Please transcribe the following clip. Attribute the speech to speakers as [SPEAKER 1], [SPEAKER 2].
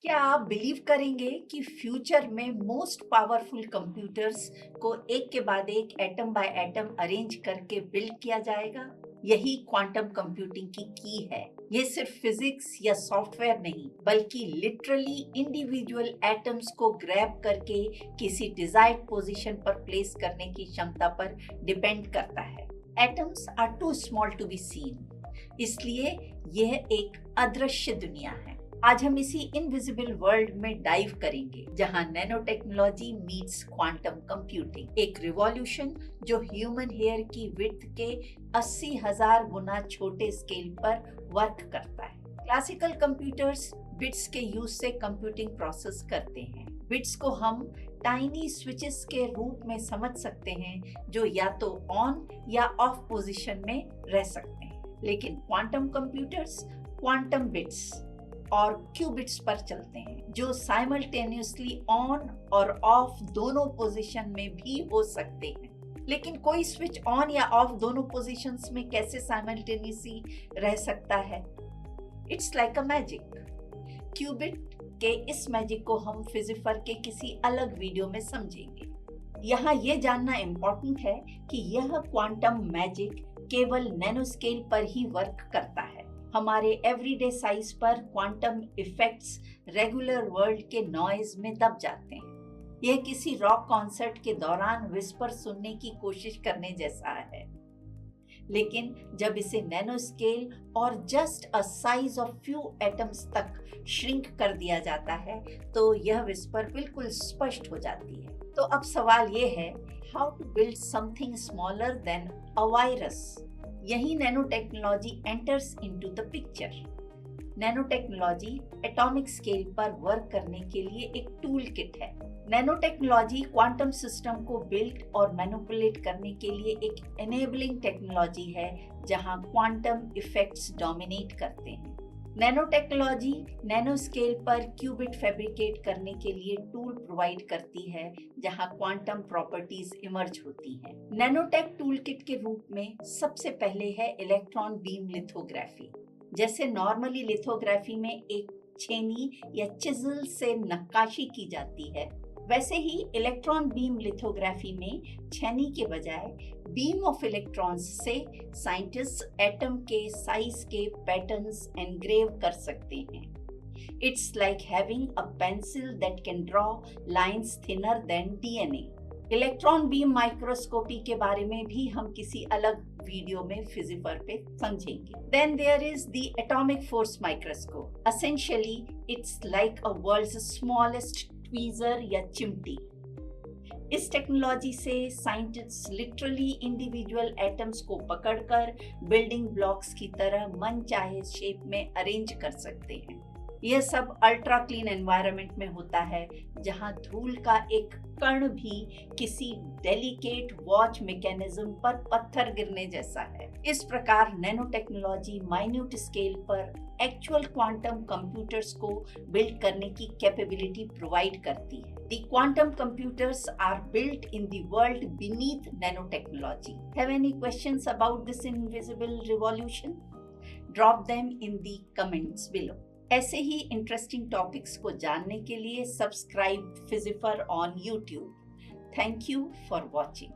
[SPEAKER 1] क्या आप बिलीव करेंगे कि फ्यूचर में मोस्ट पावरफुल कंप्यूटर्स को एक के बाद एक एटम बाय एटम अरेंज करके बिल्ड किया जाएगा? यही क्वांटम कंप्यूटिंग की है। ये सिर्फ फिजिक्स या सॉफ्टवेयर नहीं, बल्कि लिटरली इंडिविजुअल एटम्स को ग्रैब करके किसी डिजायर्ड पोजीशन पर प्लेस करने की क्षमता पर डिपेंड करता है। Atoms are too small to be seen, इसलिए यह एक अदृश्य दुनिया है। आज हम इसी इनविजिबल वर्ल्ड में डाइव करेंगे, जहां nano technology meets quantum computing, एक रिवॉल्यूशन जो ह्यूमन हेयर की विड्थ के 80,000 गुना छोटे स्केल पर वर्क करता है। क्लासिकल कंप्यूटर्स बिट्स के यूज से कंप्यूटिंग प्रोसेस करते हैं। बिट्स को हम टाइनी स्विचेस के रूप में समझ सकते हैं, जो या तो ऑन या ऑफ पोजीशन में रह सकते हैं। लेकिन क्वांटम कंप्यूटर्स क्वांटम बिट्स और क्यूबिट्स पर चलते हैं, जो साइमल्टेनियसली ऑन और ऑफ दोनों पोजीशन में भी हो सकते हैं। लेकिन कोई स्विच ऑन या ऑफ दोनों पोजीशंस में कैसे साइमल्टेनियसली रह सकता है? It's like a magic. Qubit के इस मैजिक को हम फिजिफर के किसी अलग वीडियो में समझेंगे। यहाँ ये जानना इम्पोर्टेंट है कि यह क्वांटम मैजिक केवल नैनो स्केल पर ही वर्क करता है। हमारे एवरीडे साइज पर क्वांटम इफेक्ट्स रेगुलर वर्ल्ड के नॉइज में दब जाते हैं। यह किसी रॉक कॉन्सर्ट के दौरान विस्पर सुनने की कोशिश करने जैसा है। लेकिन जब इसे नैनो स्केल और just a size of few atoms तक श्रिंक कर दिया जाता है, तो यह विस्पर बिल्कुल स्पष्ट हो जाती है। तो अब सवाल ये है, how to build something smaller than a virus? यही nanotechnology enters into the picture. Nanotechnology atomic scale पर वर्क करने के लिए एक टूल किट है। नैनो टेक्नोलॉजी क्वांटम सिस्टम को बिल्ड और मैनिपुलेट करने के लिए एक एनेबलिंग टेक्नोलॉजी है, जहां क्वांटम इफेक्ट्स डोमिनेट करते हैं। नैनो टेक्नोलॉजी नैनो स्केल पर क्यूबिट फैब्रिकेट करने के लिए टूल प्रोवाइड करती है, जहां क्वांटम प्रॉपर्टीज इमर्ज होती हैं। नैनोटेक टूल किट के रूप में सबसे पहले है इलेक्ट्रॉन बीम लिथोग्राफी। जैसे नॉर्मली लिथोग्राफी में एक छेनी या चिजल से नक्काशी की जाती है, वैसे ही इलेक्ट्रॉन बीम लिथोग्राफी में छेनी के बजाय बीम ऑफ इलेक्ट्रॉन्स से साइंटिस्ट एटम के साइज के पैटर्न्स एनग्रेव कर सकते हैं। It's like having a pencil that can draw lines thinner than DNA. Electron beam microscopy के बारे में भी हम किसी अलग वीडियो में फिजिफर पे समझेंगे। Then there is the atomic force microscope. Essentially, it's like a world's smallest tweezer या चिमटी। इस टेक्नोलॉजी से साइंटिस्ट लिटरली इंडिविजुअल एटम्स को पकड़कर बिल्डिंग ब्लॉक्स की तरह मन चाहे शेप में अरेंज कर सकते हैं। यह सब अल्ट्रा क्लीन एनवायरनमेंट में होता है, जहां धूल का एक कण भी किसी डेलिकेट वॉच मैकेनिज्म पर पत्थर गिरने जैसा है। इस प्रकार नैनो टेक्नोलॉजी माइन्यूट स्केल पर एक्चुअल क्वांटम कंप्यूटर्स को बिल्ड करने की कैपेबिलिटी प्रोवाइड करती है। The quantum computers are built in the world beneath nanotechnology. Have any questions about this invisible revolution? Drop them in the comments below. ऐसे ही interesting topics को जानने के लिए सब्सक्राइब फिजिफर on YouTube. Thank you for watching.